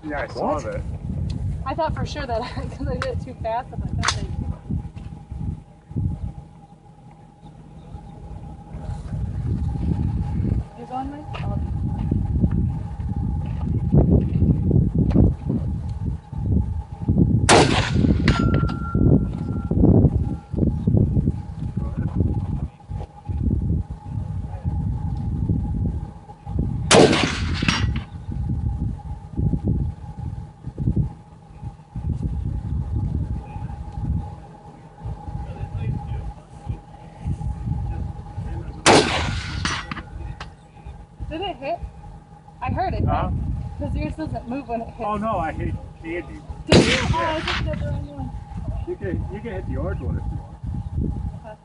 Yeah, I saw that. I thought for sure that because I did it too fast. I'm like, okay. You're going, Mike? Oh. Did it hit? I heard it. Because yours doesn't move when it hits. Oh no, I hit Andy. Did you? Yeah. Oh, I was looking at the wrong one. You can hit the orange one if you want.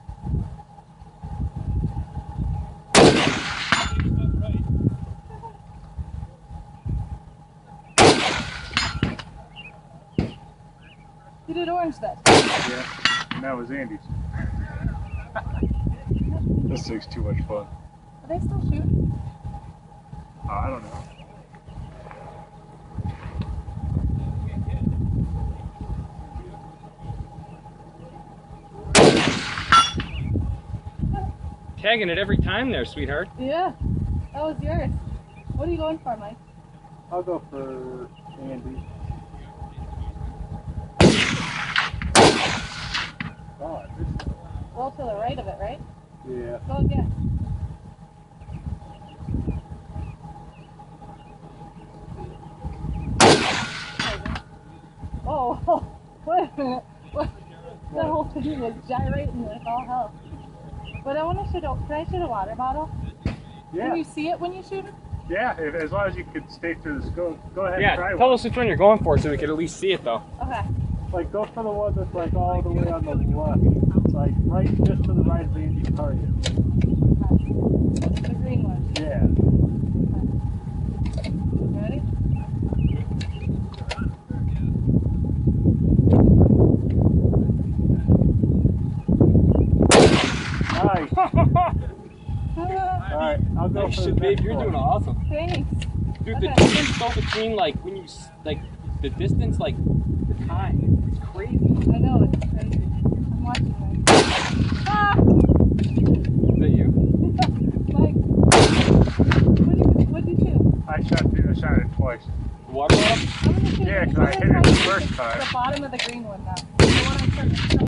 You did orange then? Yeah, and that was Andy's. This thing's too much fun. Are they still shooting? I don't know. Tagging it every time there, sweetheart. Yeah, that was yours. What are you going for, Mike? I'll go for Andy. God, Roll to the right of it, right? yeah. Go again. Oh, wait a minute. What? The whole thing was gyrating like all hell. But I want to shoot a, can I shoot a water bottle? Yeah. Can you see it when you shoot it? Yeah, as long as you can stay through the scope. Go ahead and try Yeah, tell one. us which one you're going for so we can at least see it though. Okay. Like, go for the one that's like all the way on the left. It's like right just to the right of Andy's target. Okay. The green one. Yeah. Okay. Ready? Nice. Alright, I'll go for the Babe, next you're one. doing awesome. Thanks. Dude, Okay. the difference though between like when you like the distance, like the time, it's crazy. I know, it's crazy. I'm watching this. Ah! Is that you? Mike, what'd you shoot? I shot it twice. The water bottle? I'm gonna shoot Yeah, this 'cause I one hit it the twice. first time. The bottom of the green one now. The one I'm starting to